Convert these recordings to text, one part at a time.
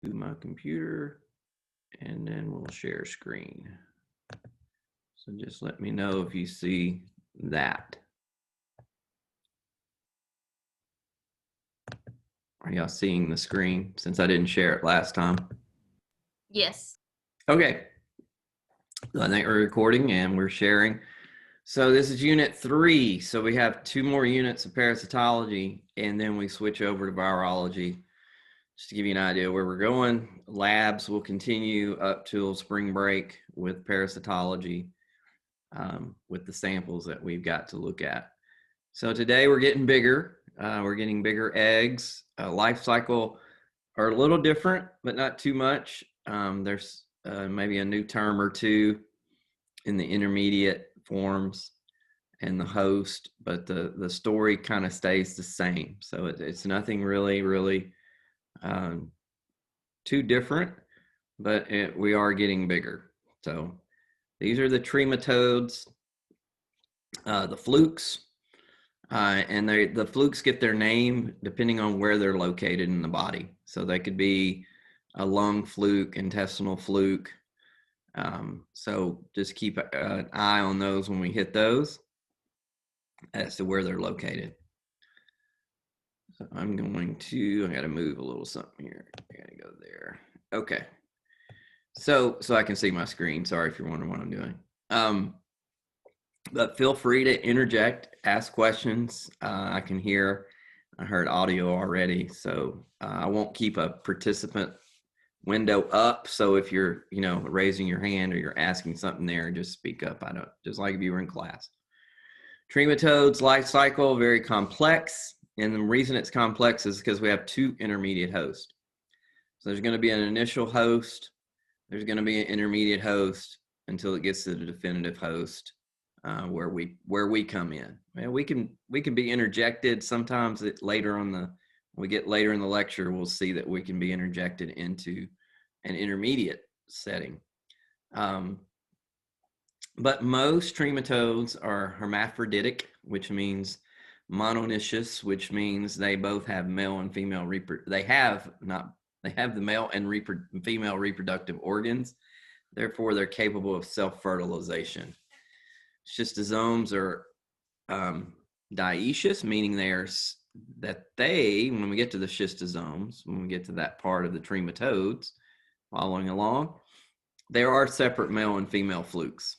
to my computer, and then we'll share screen. So just let me know if you see that. Are y'all seeing the screen since I didn't share it last time? Yes. Okay. So I think we're recording and we're sharing. So this is unit 3. So we have 2 more units of parasitology, and then we switch over to virology. Just to give you an idea where we're going, labs will continue up till spring break with parasitology, with the samples that we've got to look at. So today we're getting bigger. We're getting bigger eggs. Life cycle are a little different, but not too much. There's maybe a new term or two in the intermediate forms and the host, but the story kind of stays the same. So it's nothing really too different, but we are getting bigger. So these are the trematodes, the flukes, and the flukes get their name depending on where they're located in the body. So they could be a lung fluke, intestinal fluke. So just keep an eye on those when we hit those as to where they're located. So I got to move a little something here. I got to go there. Okay. So I can see my screen. Sorry if you're wondering what I'm doing. But feel free to interject, ask questions. I heard audio already, so I won't keep a participant window up. So if you're, raising your hand or you're asking something there, just speak up. Just like if you were in class. Trematodes life cycle, very complex. And the reason it's complex is because we have 2 intermediate hosts. So there's going to be an initial host. There's going to be an intermediate host until it gets to the definitive host, where we come in. And we can be interjected sometimes. Later in the lecture, we'll see that we can be interjected into an intermediate setting. But most trematodes are hermaphroditic, which means monoecious, which means they both have male and female they have the male and female reproductive organs. Therefore, they're capable of self-fertilization. Schistosomes are dioecious, meaning when we get to the schistosomes, when we get to that part of the trematodes, following along, there are separate male and female flukes.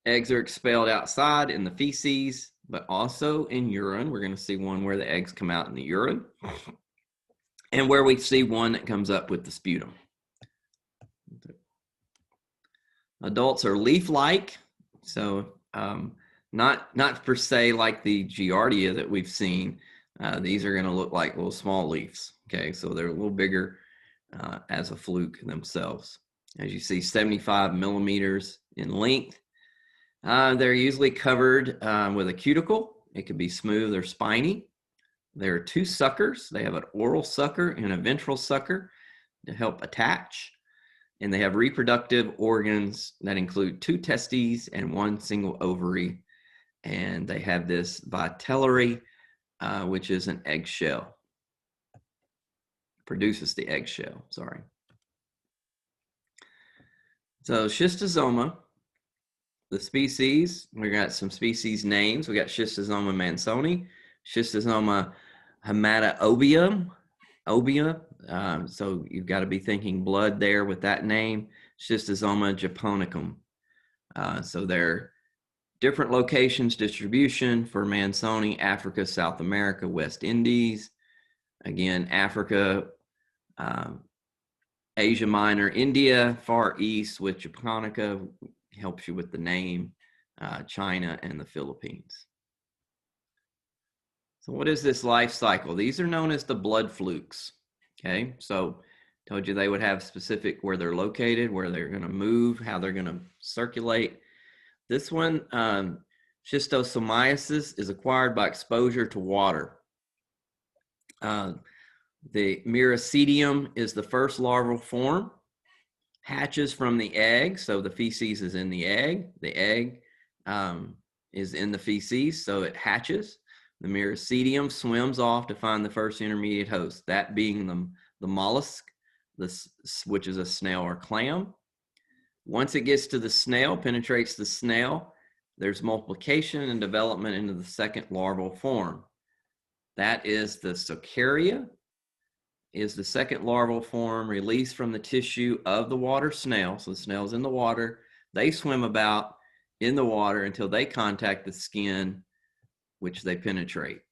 Eggs are expelled outside in the feces, but also in urine. We're going to see one where the eggs come out in the urine, and where we see one that comes up with the sputum. Adults are leaf-like, so not per se like the Giardia that we've seen. These are going to look like little small leaves. Okay, so they're a little bigger as a fluke themselves. As you see, 75 millimeters in length. They're usually covered with a cuticle. It could be smooth or spiny. There are 2 suckers. They have an oral sucker and a ventral sucker to help attach. And they have reproductive organs that include 2 testes and 1 single ovary. And they have this vitellary, which is an eggshell. Produces the eggshell, sorry. So schistosoma, the species, we got some species names. We got Schistosoma mansoni, Schistosoma hematobium, so you've got to be thinking blood there with that name. Schistosoma japonicum. So they're different locations, distribution for mansoni: Africa, South America, West Indies. Again, Africa, Asia Minor, India, Far East with japonica, helps you with the name, China, and the Philippines. So what is this life cycle? These are known as the blood flukes. Okay, so told you they would have specific where they're located, where they're going to move, how they're going to circulate. This one, schistosomiasis, is acquired by exposure to water. The miracidium is the first larval form, hatches from the egg. So the feces is in the egg. The egg is in the feces, so it hatches. The miracidium swims off to find the first intermediate host, that being the mollusk, which is a snail or clam. Once it gets to the snail, penetrates the snail, there's multiplication and development into the second larval form. That is the Cercaria, is the second larval form released from the tissue of the water snail. So the snail's in the water. They swim about in the water until they contact the skin, which they penetrate.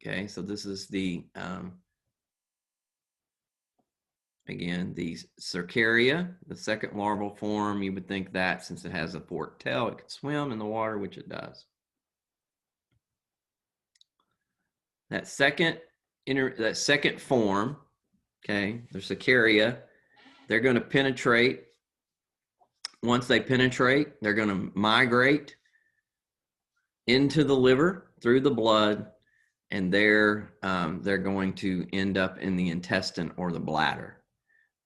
Okay, so this is the, again, the Cercaria, the second larval form. You would think that since it has a forked tail, it could swim in the water, which it does. That second form, okay, the Cercaria, they're going to penetrate. Once they penetrate, they're going to migrate into the liver through the blood, and they're going to end up in the intestine or the bladder.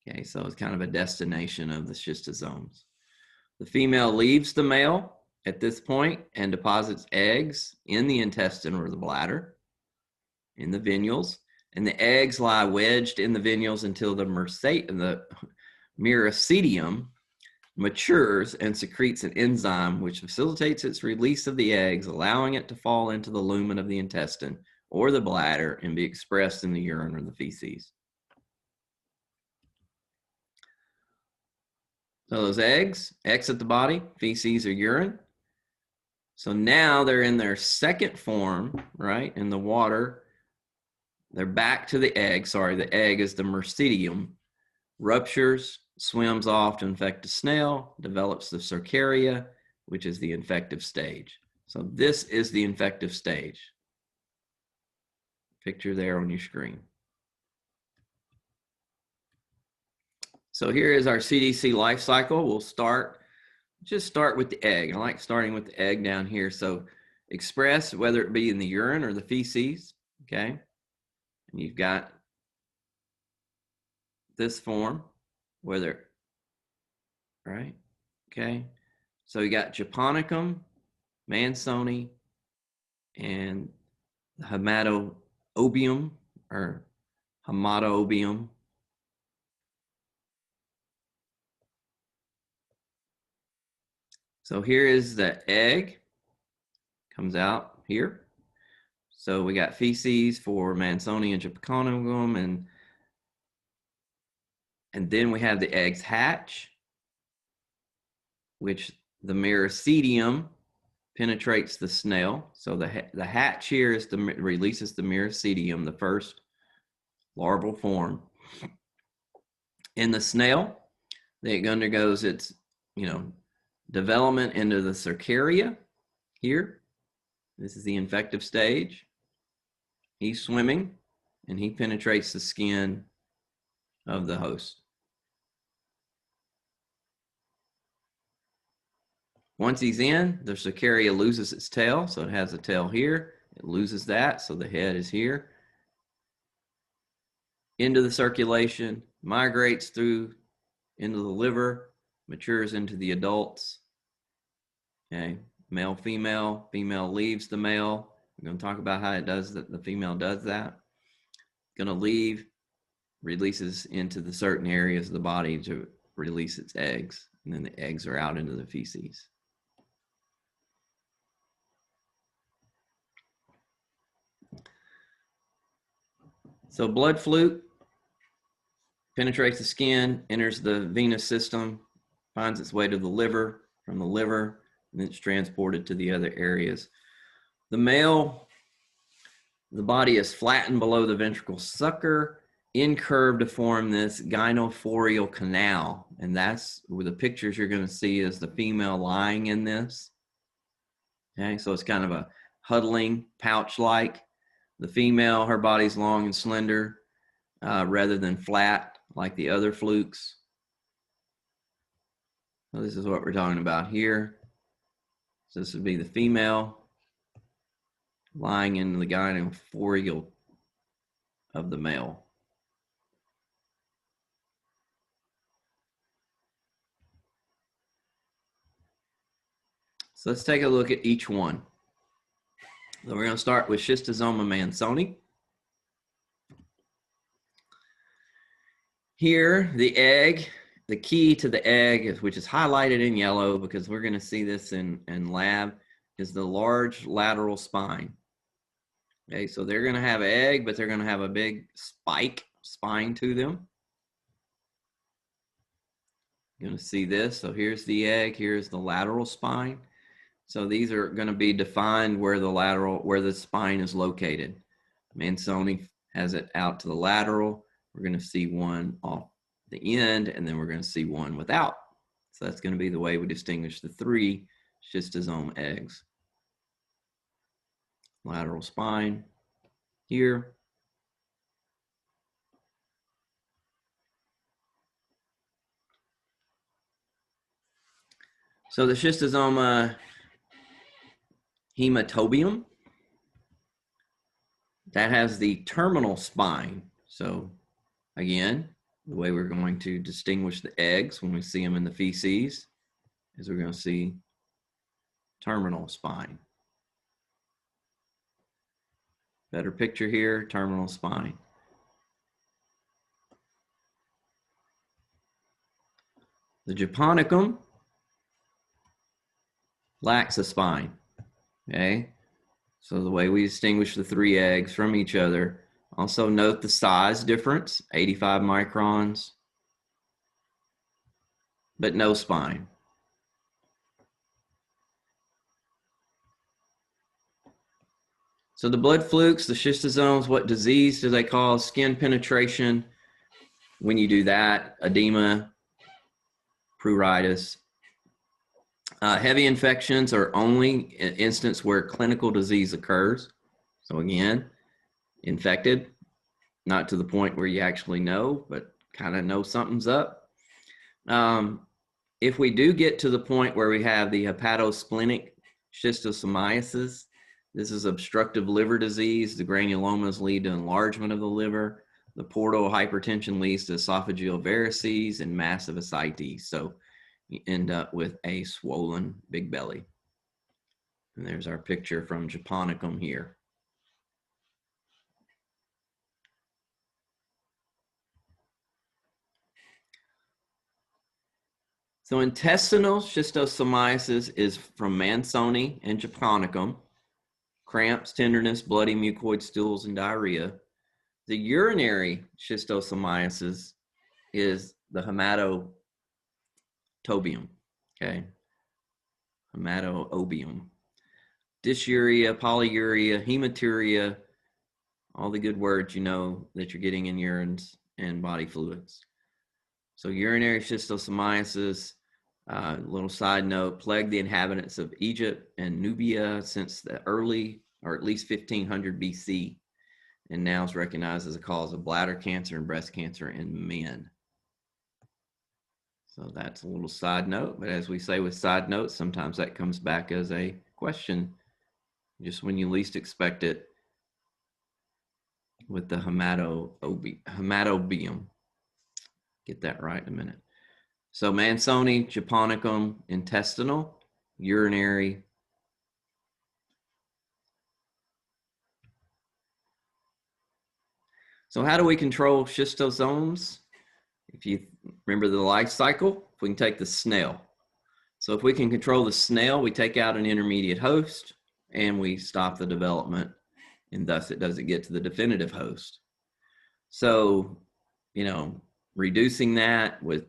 Okay, so it's kind of a destination of the schistosomes. The female leaves the male at this point and deposits eggs in the intestine or the bladder, in the venules, and the eggs lie wedged in the venules until the myrcedium matures and secretes an enzyme which facilitates its release of the eggs, allowing it to fall into the lumen of the intestine or the bladder and be expressed in the urine or the feces. So those eggs exit the body, feces or urine. So now they're in their second form, right, in the water. They're back to the egg. Sorry, the egg is the myrcedium. Ruptures, swims off to infect a snail, develops the Cercaria, which is the infective stage. So this is the infective stage. Picture there on your screen. So here is our CDC life cycle. We'll just start with the egg. I like starting with the egg down here. So express, whether it be in the urine or the feces, okay? And you've got this form, whether, right? Okay. So you got Japonicum, Mansoni, and Hematobium or Hematobium. So here is the egg, comes out here. So we got feces for Mansoni and Japonicum, and then we have the eggs hatch, which the myrcedium penetrates the snail. So the hatch here is releases the myrcedium, the first larval form. In the snail, it undergoes its, development into the Cercaria here. This is the infective stage. He's swimming and he penetrates the skin of the host. Once he's in, the Cercaria loses its tail. So it has a tail here. It loses that. So the head is here. Into the circulation, migrates through into the liver, matures into the adults. Okay, male, female leaves the male. We're going to talk about how it does that. The female does that. Going to leave, releases into the certain areas of the body to release its eggs. And then the eggs are out into the feces. So blood fluke penetrates the skin, enters the venous system, finds its way to the liver, from the liver, and then it's transported to the other areas. The male, the body is flattened below the ventricle sucker, incurved to form this gynophorial canal. And that's where the pictures you're going to see is the female lying in this. Okay, so it's kind of a huddling pouch-like. The female, her body's long and slender rather than flat like the other flukes. So this is what we're talking about here. So this would be the female lying in the gynophorial of the male. So let's take a look at each one. So we're going to start with Schistosoma mansoni. Here, the egg, the key to the egg, which is highlighted in yellow because we're going to see this in lab, is the large lateral spine. Okay, so they're going to have an egg, but they're going to have a big spine to them. You're going to see this. So here's the egg, here's the lateral spine. So these are going to be defined where the spine is located. Mansoni has it out to the lateral. We're going to see one off the end, and then we're going to see one without. So that's going to be the way we distinguish the three schistosome eggs. Lateral spine here. So the schistosoma hematobium, that has the terminal spine. So again, the way we're going to distinguish the eggs when we see them in the feces is we're going to see terminal spine. Better picture here, terminal spine. The japonicum lacks a spine, okay? So the way we distinguish the three eggs from each other, also note the size difference, 85 microns, but no spine. So the blood flukes, the schistosomes, what disease do they cause? Skin penetration. When you do that, edema, pruritus. Heavy infections are only an instance where clinical disease occurs. So again, infected, not to the point where you actually know, but kind of know something's up. If we do get to the point where we have the hepatosplenic schistosomiasis, this is obstructive liver disease. The granulomas lead to enlargement of the liver. The portal hypertension leads to esophageal varices and massive ascites. So you end up with a swollen big belly. And there's our picture from japonicum here. So intestinal schistosomiasis is from Mansoni and japonicum. Cramps, tenderness, bloody mucoid stools, and diarrhea. The urinary schistosomiasis is the hematobium, okay? Hematobium. Dysuria, polyuria, hematuria, all the good words you know that you're getting in urines and body fluids. So urinary schistosomiasis, little side note, plagued the inhabitants of Egypt and Nubia since the early, or at least 1500 BC, and now is recognized as a cause of bladder cancer and breast cancer in men. So that's a little side note, but as we say with side notes, sometimes that comes back as a question, just when you least expect it, with the hematobium. Get that right in a minute. So Mansoni, japonicum, intestinal, urinary. So how do we control schistosomes? If you remember the life cycle, if we can take the snail. So if we can control the snail, we take out an intermediate host and we stop the development, and thus it doesn't get to the definitive host. So, you know, reducing that with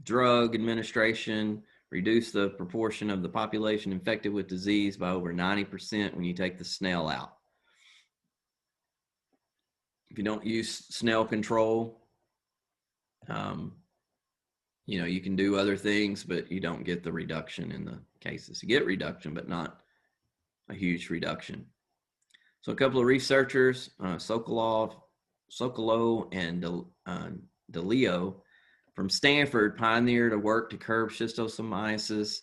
drug administration, reduce the proportion of the population infected with disease by over 90% when you take the snail out. If you don't use snail control, you know, you can do other things, but you don't get the reduction in the cases. You get reduction, but not a huge reduction. So a couple of researchers, Sokolow and DeLeo from Stanford, pioneered a work to curb schistosomiasis,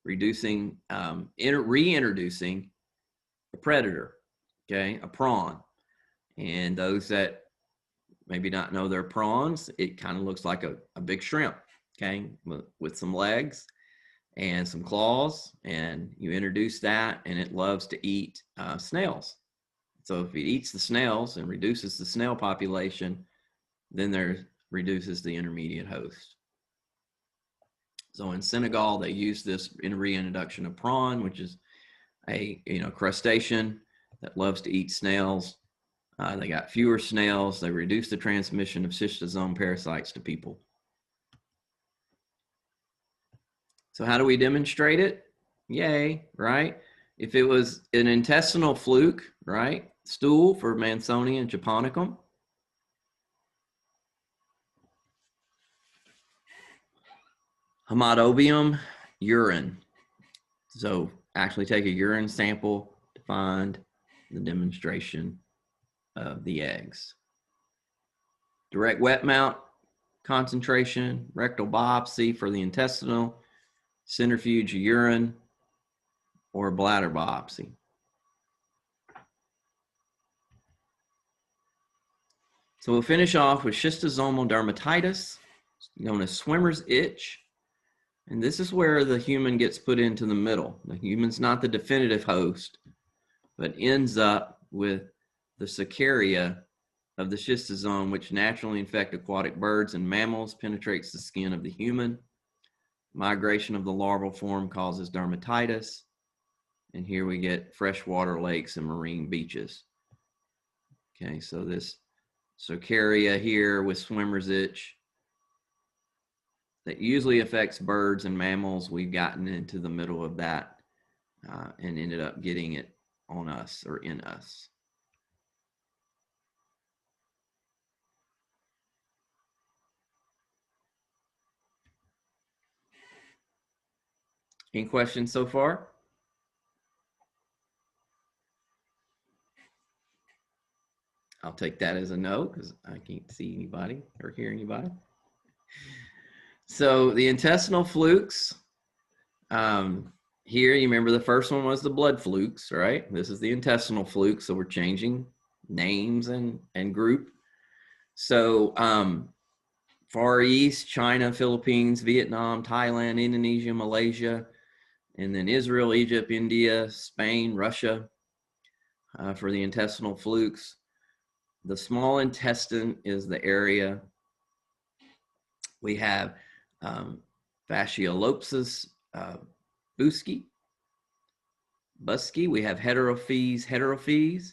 reintroducing a predator, okay, a prawn. And those that maybe not know they're prawns, it kind of looks like a big shrimp, okay, with some legs and some claws, and you introduce that, and it loves to eat snails. So if it eats the snails and reduces the snail population, then there's reduces the intermediate host. So in Senegal, they use this in reintroduction of prawn, which is a crustacean that loves to eat snails. They got fewer snails. They reduce the transmission of schistosome parasites to people. So how do we demonstrate it? Yay, right? If it was an intestinal fluke, right? Stool for Mansonia and japonicum. Hematobium, urine. So actually take a urine sample to find the demonstration of the eggs. Direct wet mount concentration, rectal biopsy for the intestinal, centrifuge urine, or bladder biopsy. So we'll finish off with schistosomal dermatitis, known as swimmer's itch. And this is where the human gets put into the middle. The human's not the definitive host, but ends up with the cercaria of the schistosome, which naturally infect aquatic birds and mammals, penetrates the skin of the human. Migration of the larval form causes dermatitis. And here we get freshwater lakes and marine beaches. Okay, so this cercaria here with swimmer's itch that usually affects birds and mammals, we've gotten into the middle of that and ended up getting it on us or in us. Any questions so far? I'll take that as a no because I can't see anybody or hear anybody. So the intestinal flukes, here you remember the first one was the blood flukes, right? This is the intestinal fluke, so we're changing names and group. So Far East, China, Philippines, Vietnam, Thailand, Indonesia, Malaysia, and then Israel, Egypt, India, Spain, Russia for the intestinal flukes. The small intestine is the area. We have Fasciolopsis buski. We have heterophes,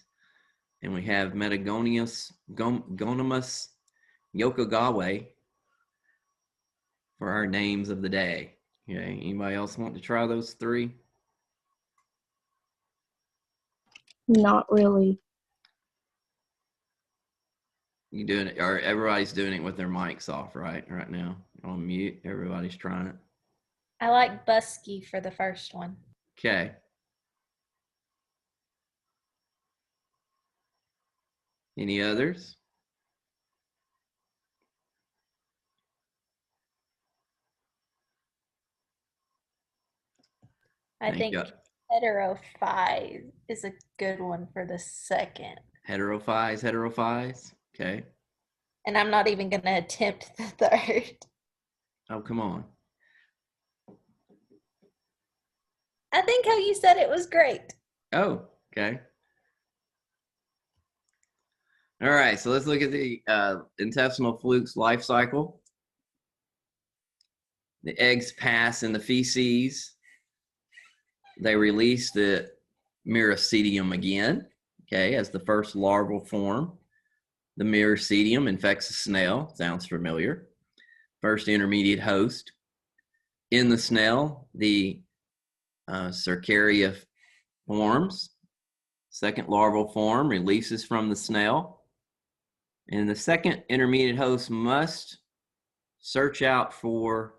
and we have Metagonimus Yokogawa for our names of the day. Okay, anybody else want to try those three? Not really. You doing it, or everybody's doing it with their mics off, right now? On mute, everybody's trying it. I like buski for the first one. Okay. Any others? I think heterophi is a good one for the second. Heterophies. Okay. And I'm not even going to attempt the third. Oh, come on. I think how you said it was great. Oh, okay. All right, so let's look at the intestinal flukes life cycle. The eggs pass in the feces. They release the miracidium again, okay, as the first larval form. The miracidium infects the snail. Sounds familiar. First intermediate host. In the snail, the cercaria forms. Second larval form releases from the snail. And the second intermediate host must search out for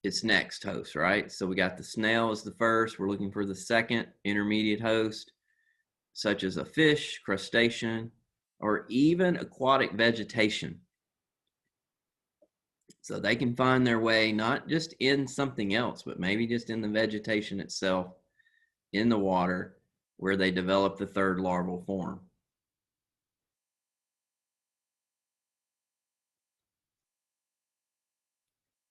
its next host, right? So we got the snail as the first. We're looking for the second intermediate host, such as a fish, crustacean, or even aquatic vegetation. So they can find their way not just in something else, but maybe just in the vegetation itself, in the water, where they develop the third larval form.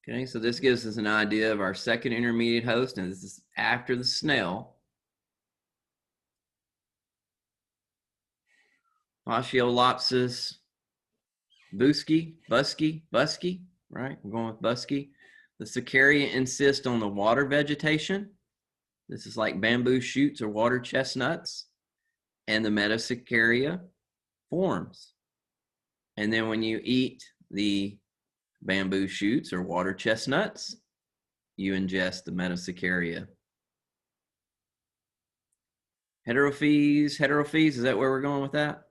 Okay, so this gives us an idea of our second intermediate host, and this is after the snail. Fasciolopsis Buski, right? We're going with buski. The Cercaria insist on the water vegetation. This is like bamboo shoots or water chestnuts. And the Metacercaria forms. And then when you eat the bamboo shoots or water chestnuts, you ingest the Metacercaria. Heterophyes, is that where we're going with that?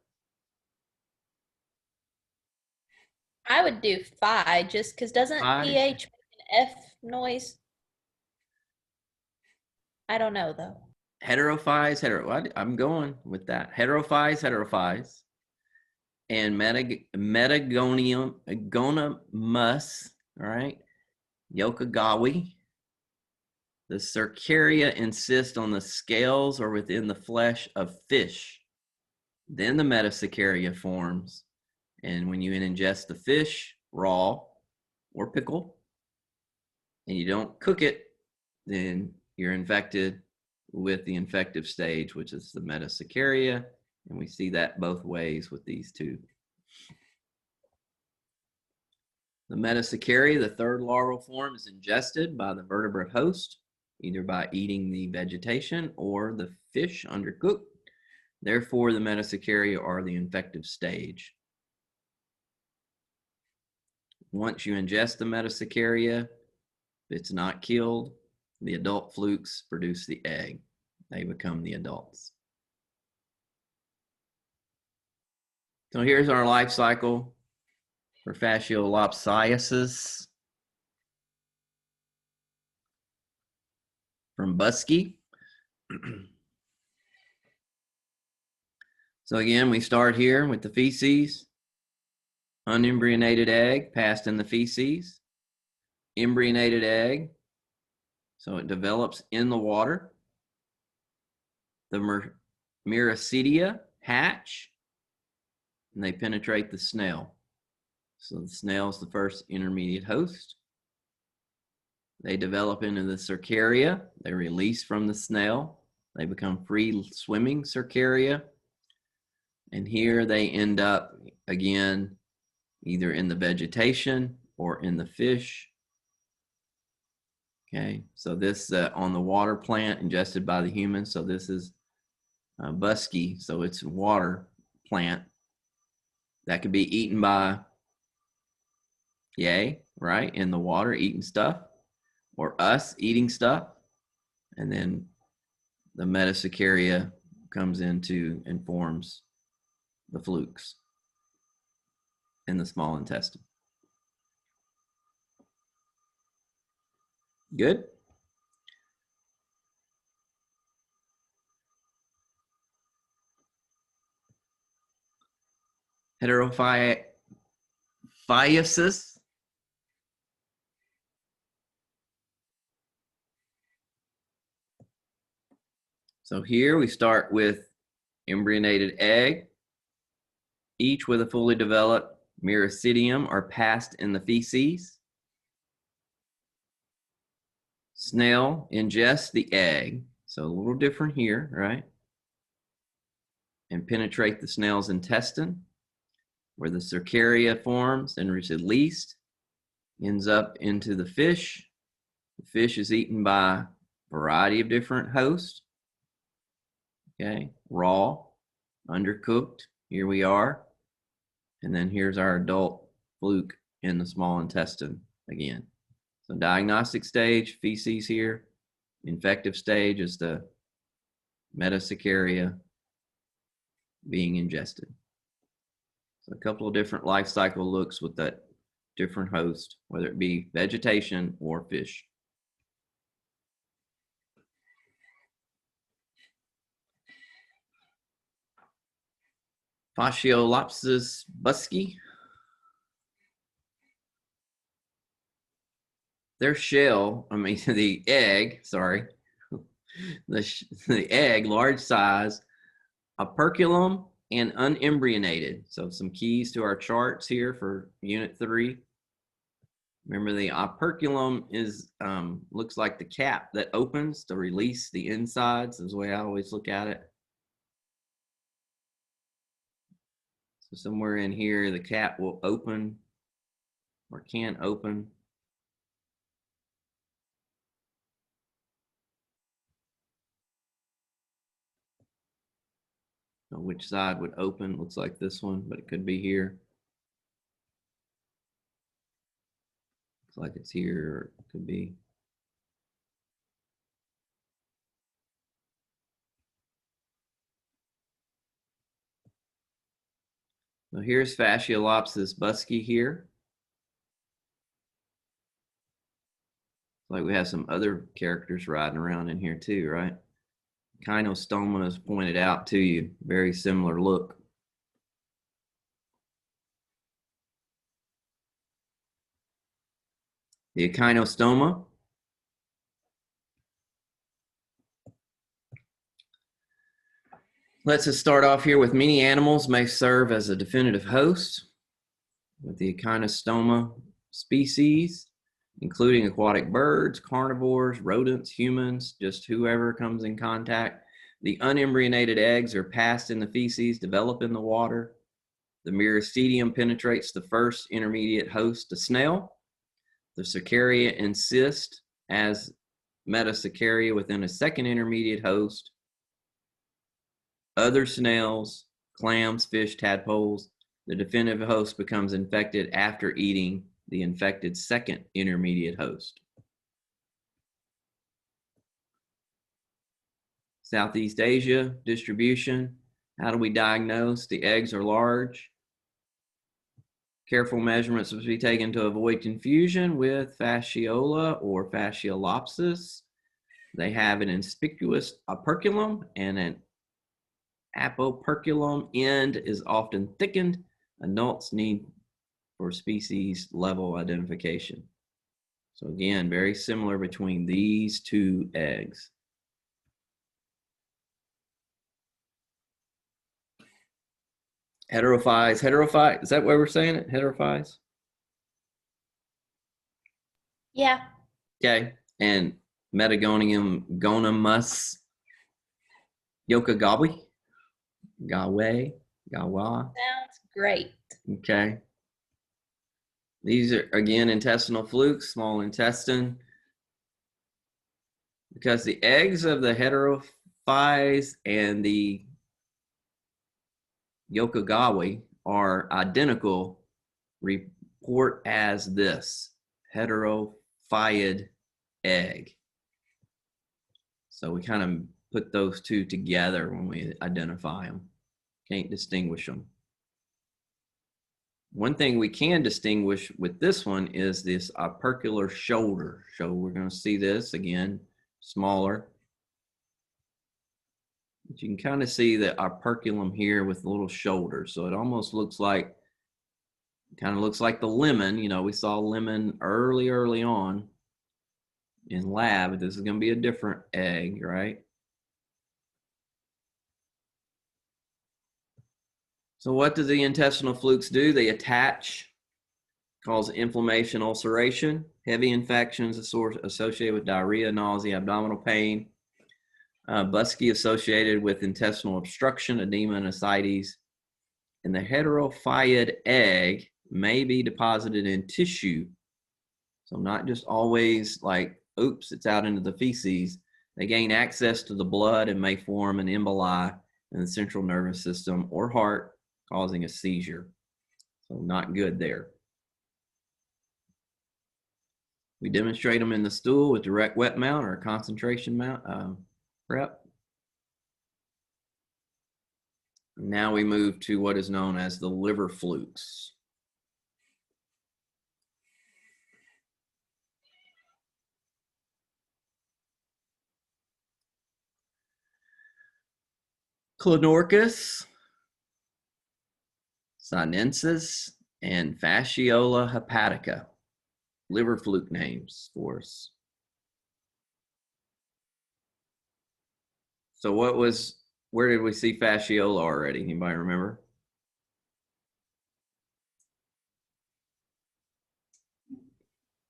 I would do phi just because doesn't Phi? PH make an F noise? I don't know though. Heterophyes, I'm going with that. Heterophyes, and Metagonium, Gonamus, all right, Yokagawi. The Cercaria insist on the scales or within the flesh of fish. Then the Metacercaria forms. And when you ingest the fish raw or pickle, and you don't cook it, then you're infected with the infective stage, which is the Metacercaria. And we see that both ways with these two. The Metacercaria, the third larval form, is ingested by the vertebrate host, either by eating the vegetation or the fish undercooked. Therefore, the Metacercaria are the infective stage. Once you ingest the Metacercaria, if it's not killed, the adult flukes produce the egg. They become the adults. So here's our life cycle for Fasciolopsiasis from buski. So again, we start here with the feces. Unembryonated egg passed in the feces. Embryonated egg, so it develops in the water. The Myricidia hatch, and they penetrate the snail. So the snail is the first intermediate host. They develop into the Cercaria. They release from the snail. They become free swimming Cercaria. And here they end up again either in the vegetation or in the fish. Okay, so this on the water plant ingested by the human. So this is buski, so it's a water plant that could be eaten by yay, right, in the water, eating stuff, or us eating stuff. And then the Metacercaria comes into and forms the flukes in the small intestine. Good? Heterophysis. So here we start with embryonated egg, each with a fully developed myricidium are passed in the feces. Snail ingests the egg, so a little different here, right? And penetrate the snail's intestine, where the Cercaria forms and is released, ends up into the fish. The fish is eaten by a variety of different hosts. Okay, raw, undercooked, here we are. And then here's our adult fluke in the small intestine again. So diagnostic stage, feces here. Infective stage is the Metacercaria being ingested. So a couple of different life cycle looks with that different host, whether it be vegetation or fish. Fasciolopsis buski. Their shell, the egg, sorry, the egg, large size, operculum and unembryonated. So some keys to our charts here for Unit 3. Remember, the operculum is looks like the cap that opens to release the insides, is the way I always look at it. So somewhere in here, the cap will open or can't open. So which side would open? Looks like this one, but it could be here. Looks like it's here, or it could be. So here's Fasciolopsis buski here. Like we have some other characters riding around in here too, right? Echinostoma is pointed out to you. Very similar look. The Echinostoma. Let's just start off here with many animals may serve as a definitive host with the Echinostoma species, including aquatic birds, carnivores, rodents, humans, just whoever comes in contact. The unembryonated eggs are passed in the feces, develop in the water. The myristidium penetrates the first intermediate host, the snail. The cercaria insist as metacercaria within a second intermediate host. Other snails, clams, fish, tadpoles, the definitive host becomes infected after eating the infected second intermediate host. Southeast Asia distribution. How do we diagnose? The eggs are large. Careful measurements must be taken to avoid confusion with fasciola or fasciolopsis. They have an inconspicuous operculum and an apoperculum end is often thickened. Adults need for species level identification. So again, very similar between these two eggs. Heterophyes, is that what we're saying it? Heterophyes? Yeah. Okay, and Metagonium gonamus yokagawa, gawa. Sounds great. Okay. These are, again, intestinal flukes, small intestine. Because the eggs of the heterophyes and the yokagawa are identical, report as this, heterophyid egg. So we kind of put those two together when we identify them. Can't distinguish them. One thing we can distinguish with this one is this opercular shoulder. So we're going to see this again, smaller. But you can kind of see the operculum here with the little shoulder. So it almost looks like, kind of looks like the lemon. You know, we saw lemon early on in lab. This is going to be a different egg, right? So what do the intestinal flukes do? They attach, cause inflammation, ulceration, heavy infections associated with diarrhea, nausea, abdominal pain, buski associated with intestinal obstruction, edema, and ascites. And the heterophyid egg may be deposited in tissue. So not just always like, oops, it's out into the feces. They gain access to the blood and may form an emboli in the central nervous system or heart, causing a seizure. So not good there. We demonstrate them in the stool with direct wet mount or concentration mount prep. Now we move to what is known as the liver flukes. Clonorchus, sinensis, and Fasciola hepatica. Liver fluke names for us. So where did we see fasciola already? Anybody remember?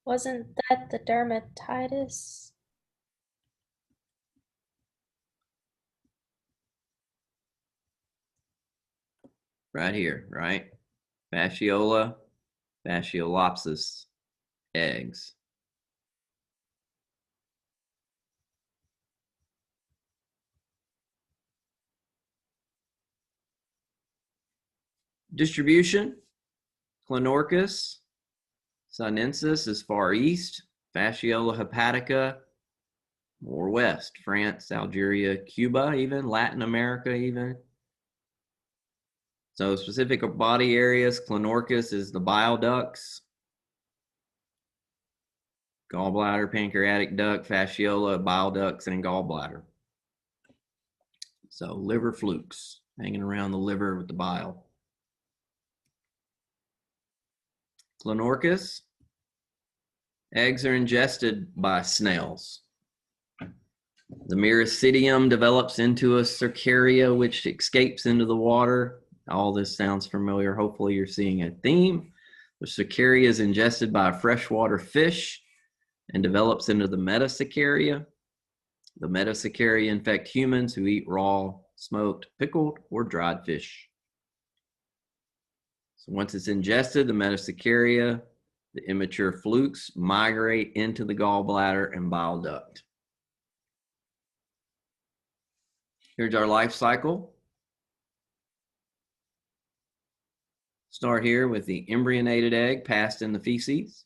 Wasn't that the dermatitis? right here, right? Fasciola, fasciolopsis eggs. Distribution, Clonorchus sinensis is far east, Fasciola hepatica more west, France, Algeria, Cuba, even Latin America, even. So specific body areas, Clonorchus is the bile ducts, gallbladder, pancreatic duct, fasciola, bile ducts, and gallbladder. So liver flukes hanging around the liver with the bile. Clonorchus, eggs are ingested by snails. The miracidium develops into a cercaria, which escapes into the water. All this sounds familiar. Hopefully you're seeing a theme. The cercaria is ingested by a freshwater fish and develops into the metacercaria. The metacercaria infect humans who eat raw, smoked, pickled, or dried fish. So once it's ingested, the metacercaria, the immature flukes migrate into the gallbladder and bile duct. Here's our life cycle. Start here with the embryonated egg passed in the feces.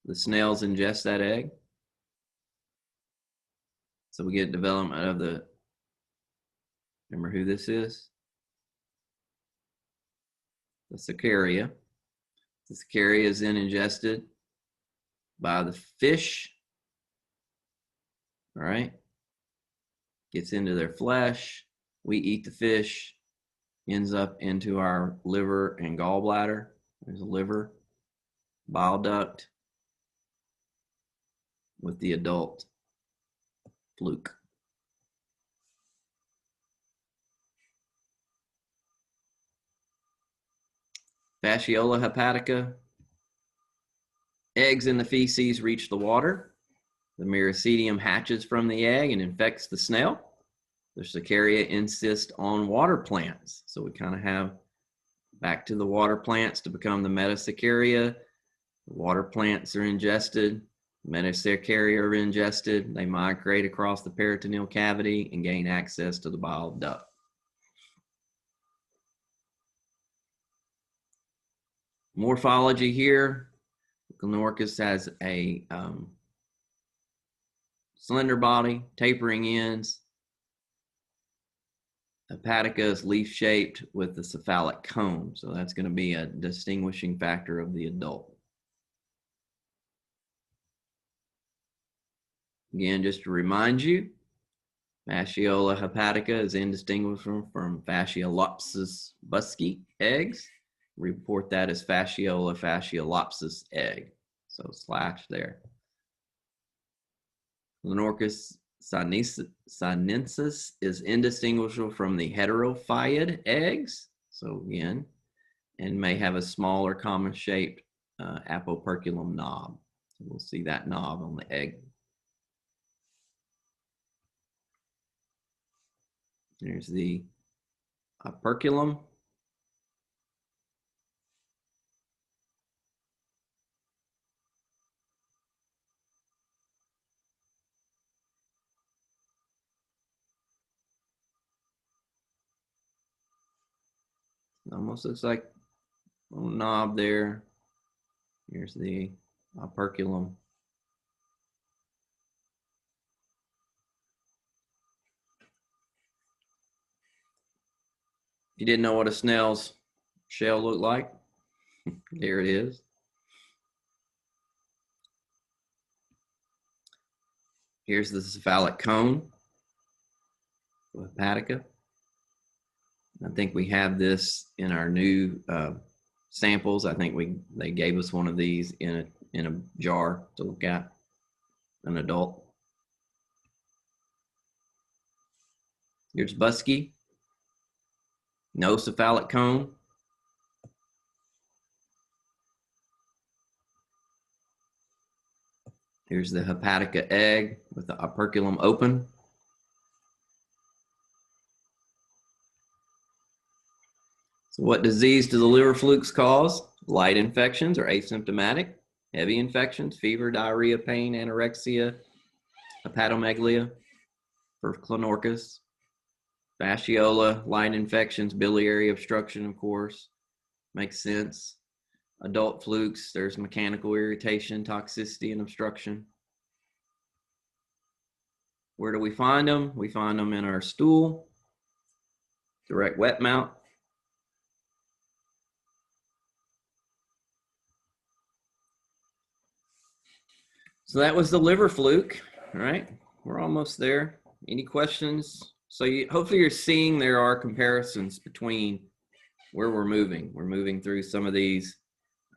The snails ingest that egg. So we get development of the, remember who this is? The cercaria. The cercaria is then ingested by the fish. All right. Gets into their flesh. We eat the fish. Ends up into our liver and gallbladder. There's a liver, bile duct with the adult fluke. Fasciola hepatica. Eggs in the feces reach the water. The miracidium hatches from the egg and infects the snail. The cercaria insist on water plants. So we kind of have back to the water plants to become the metacercaria. The water plants are ingested. Metacercaria are ingested. They migrate across the peritoneal cavity and gain access to the bile duct. Morphology here. Clonorchus has a slender body, tapering ends. Hepatica is leaf-shaped with the cephalic cone, so that's going to be a distinguishing factor of the adult. Again, just to remind you, Fasciola hepatica is indistinguishable from Fasciolopsis buski eggs. We report that as Fasciola fasciolopsis egg, so slash there. Clonorchus sinensis is indistinguishable from the heterophyid eggs, so again, and may have a smaller common shaped apoperculum knob. So we'll see that knob on the egg. There's the operculum. Almost looks like a little knob there. Here's the operculum. If you didn't know what a snail's shell looked like, there it is. Here's the cephalic cone of hepatica. I think we have this in our new samples. I think they gave us one of these in a jar to look at, an adult. Here's buski. No cephalic cone. Here's the hepatica egg with the operculum open. So what disease do the liver flukes cause? Light infections are asymptomatic. Heavy infections, fever, diarrhea, pain, anorexia, hepatomegalia for Clonorchus. Fasciola, light infections, biliary obstruction, of course. Makes sense. Adult flukes, there's mechanical irritation, toxicity, and obstruction. Where do we find them? We find them in our stool, direct wet mount. So that was the liver fluke. All right, we're almost there. Any questions? So hopefully you're seeing there are comparisons between where we're moving. We're moving through some of these,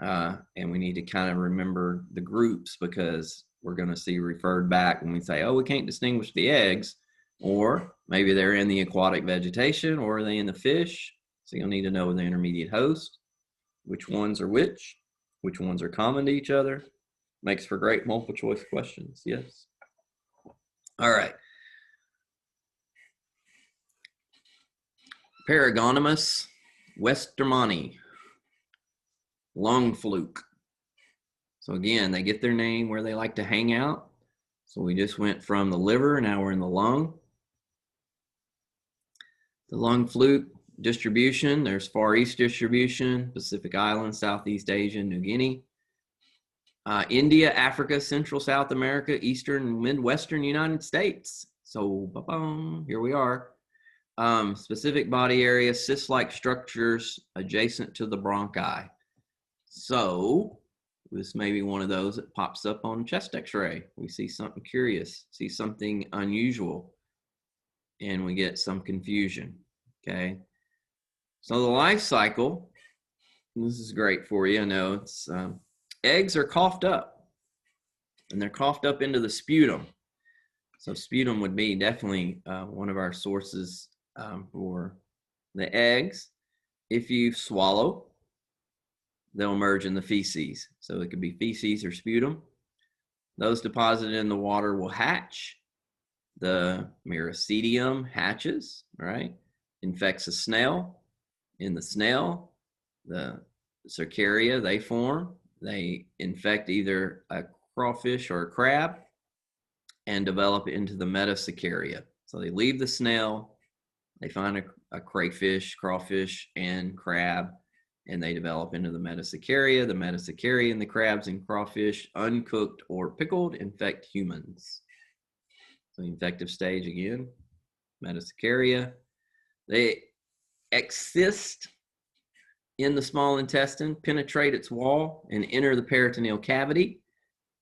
and we need to kind of remember the groups because we're going to see referred back when we say, oh, we can't distinguish the eggs, or maybe they're in the aquatic vegetation, or are they in the fish? So you'll need to know the intermediate host, which ones are which ones are common to each other. Makes for great multiple choice questions. Yes. All right. Paragonimus, westermani, lung fluke. So again, they get their name where they like to hang out. So we just went from the liver, now we're in the lung. The lung fluke distribution, there's Far East distribution, Pacific Islands, Southeast Asia, New Guinea. India, Africa, Central South America, Eastern, Midwestern United States. So here we are. Specific body area, cyst-like structures adjacent to the bronchi. So this may be one of those that pops up on chest x-ray. We see something curious, see something unusual, and we get some confusion, okay? So the life cycle, this is great for you. I know it's, eggs are coughed up, and they're coughed up into the sputum. So sputum would be definitely one of our sources for the eggs. If you swallow, they'll emerge in the feces. So it could be feces or sputum. Those deposited in the water will hatch. The miracidium hatches, right? Infects a snail. In the snail, the cercaria, they form. They infect either a crawfish or a crab and develop into the metacercaria. So they leave the snail, they find a crayfish, crawfish, and crab, and they develop into the metacercaria. The metacercaria and the crabs and crawfish, uncooked or pickled, infect humans. So infective stage again, metacercaria. They exist in the small intestine, penetrate its wall, and enter the peritoneal cavity.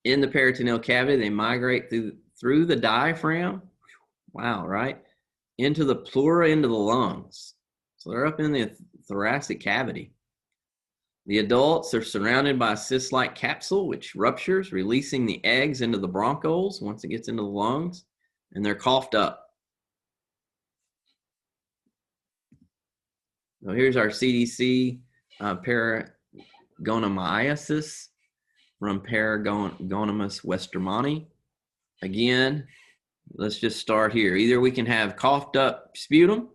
In the peritoneal cavity, they migrate through the diaphragm. Wow, right? Into the pleura, into the lungs. So they're up in the thoracic cavity. The adults are surrounded by a cyst-like capsule, which ruptures, releasing the eggs into the bronchioles once it gets into the lungs, and they're coughed up. So here's our CDC Paragonimus from Paragonimus westermani. Again, let's just start here. Either we can have coughed up sputum,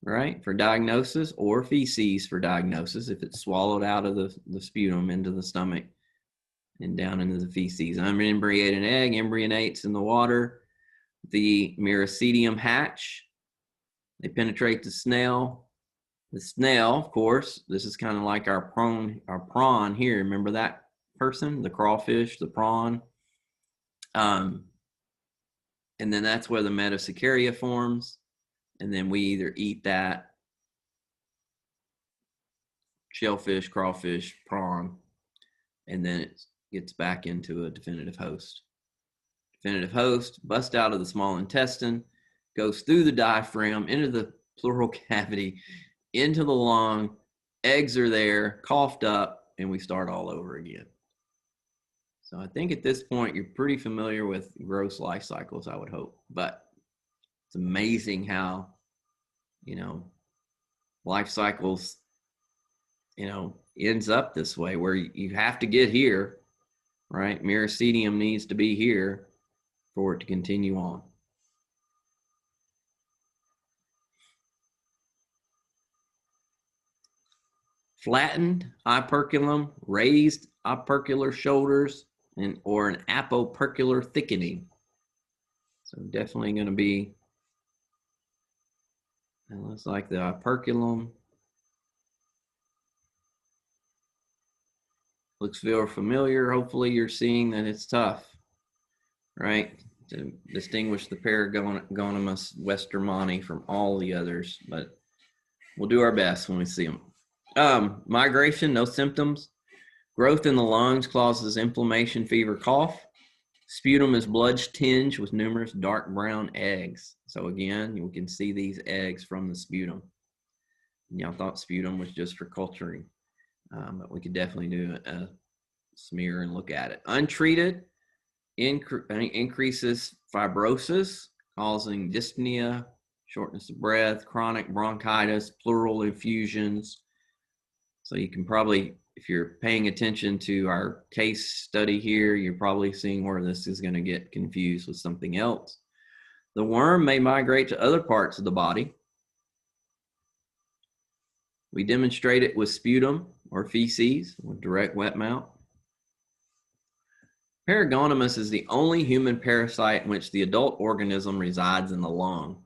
right, for diagnosis, or feces for diagnosis if it's swallowed out of the sputum into the stomach and down into the feces. Unembryated egg embryonates in the water. The miracidium hatch. They penetrate the snail. The snail, of course, this is kind of like our prawn here. Remember that person, the crawfish, the prawn? And then that's where the metacercaria forms. And then we either eat that shellfish, crawfish, prawn, and then it gets back into a definitive host. Definitive host busts out of the small intestine, goes through the diaphragm, into the pleural cavity, into the lung, eggs are there, coughed up, and we start all over again. So I think at this point, you're pretty familiar with gross life cycles, I would hope. But it's amazing how, life cycles, ends up this way where you have to get here, right? Miracidium needs to be here for it to continue on. flattened operculum, raised opercular shoulders, or an apopercular thickening. So definitely going to be, it looks like the operculum looks very familiar. Hopefully you're seeing that it's tough, right? To distinguish the Paragonimus westermani from all the others, but we'll do our best when we see them. Migration, no symptoms. Growth in the lungs causes inflammation, fever, cough. Sputum is blood tinged with numerous dark brown eggs. So again, you can see these eggs from the sputum. Y'all thought sputum was just for culturing, but we could definitely do a smear and look at it. Untreated, increases fibrosis, causing dyspnea, shortness of breath, chronic bronchitis, pleural effusions. So you can probably, if you're paying attention to our case study here, you're probably seeing where this is going to get confused with something else. The worm may migrate to other parts of the body. We demonstrate it with sputum or feces with direct wet mouth. Paragonimus is the only human parasite in which the adult organism resides in the lung.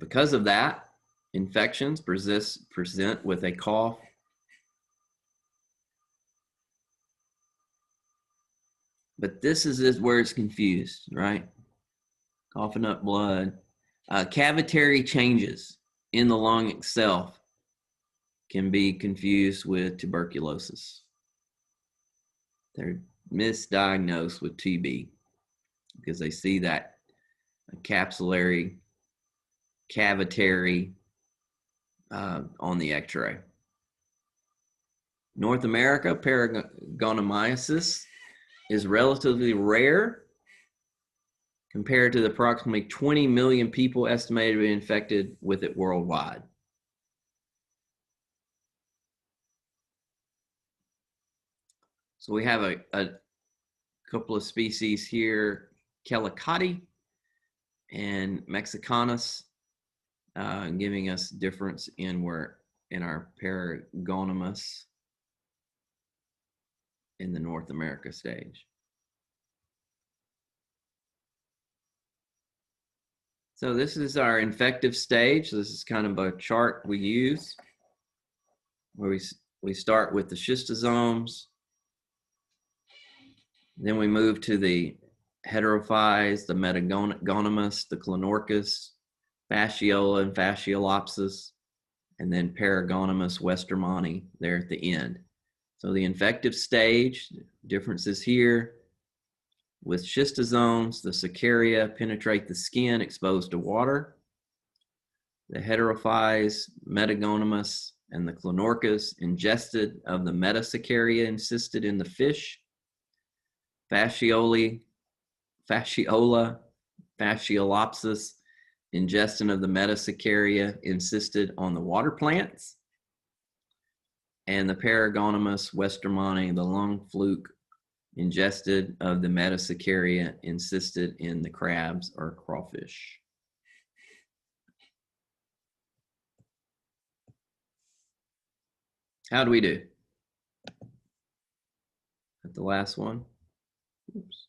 Because of that, infections present with a cough, but this is where it's confused, right? Coughing up blood. Cavitary changes in the lung itself can be confused with tuberculosis. They're misdiagnosed with TB because they see that capillary, cavitary on the x-ray. North America, Paragonimus is relatively rare compared to the approximately 20 million people estimated to be infected with it worldwide. So we have a couple of species here, Calicotti and Mexicanus, giving us difference in our Paragonimus in the North America stage. So this is our infective stage. This is kind of a chart we use where we start with the schistosomes. Then we move to the heterophyes, the Metagonimus, the Clonorchus, Fasciola and Fasciolopsis, and then Paragonimus westermani there at the end. So the infective stage, differences here. With schistosomes, the cercaria penetrate the skin exposed to water. The heterophyes, Metagonimus, and the Clonorchus ingested of the metacercaria encysted in the fish. Fasciola, Fasciolopsis, ingestion of the metacercaria encysted on the water plants. And the Paragonimus westermani, the lung fluke, ingested of the metacercaria encysted in the crabs or crawfish. How do we do? At the last one. Oops.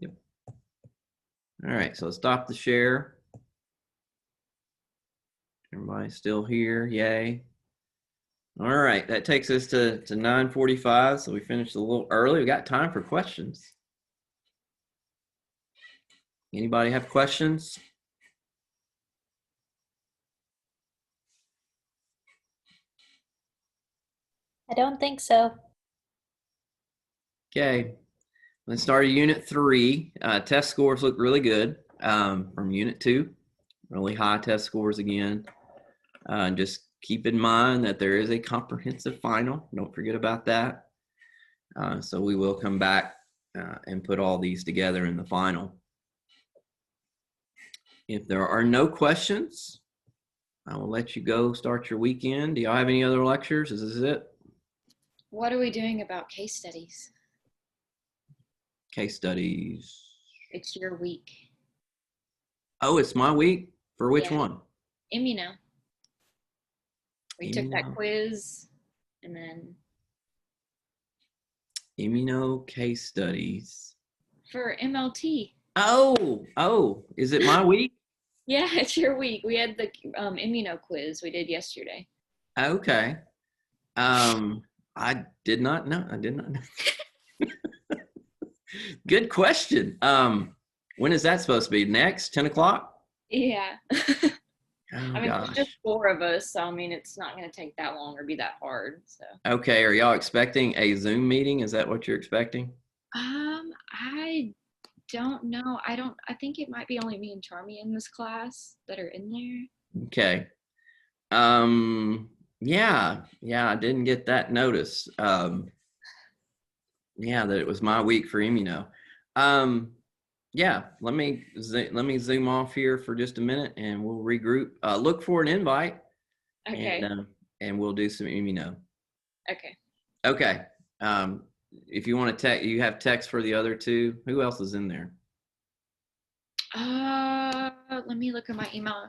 Yep. All right, so stop the share. Everybody still here? Yay. All right, that takes us to 9:45, so we finished a little early. We got time for questions. Anybody have questions? I don't think so. Okay, let's start Unit 3. Test scores look really good from Unit 2. Really high test scores again. Just keep in mind that there is a comprehensive final. Don't forget about that. So we will come back and put all these together in the final. If there are no questions, I will let you go start your weekend. Do y'all have any other lectures? Is this it? What are we doing about case studies? Case studies. It's your week. Oh, it's my week? For which Yeah. one? Immuno. We took that Immuno- quiz, and then Immuno case studies. for MLT. Oh, is it my week? Yeah, it's your week. We had the immuno quiz we did yesterday. Okay. I did not know. I did not know. Good question. When is that supposed to be? Next, 10 o'clock? Yeah. Oh, I mean, there's gosh. just 4 of us, so I mean, it's not going to take that long or be that hard. So, Okay. Are y'all expecting a Zoom meeting? Is that what you're expecting? I don't know. I think it might be only me and Charmy in this class that are in there. Okay. Yeah, I didn't get that notice. Yeah, that it was my week for immuno. Yeah, let me zoom off here for just a minute and we'll regroup. Look for an invite. Okay. And we'll do some immuno. Okay. Okay. If you want to text, you have text for the other two. Who else is in there? Let me look at my email.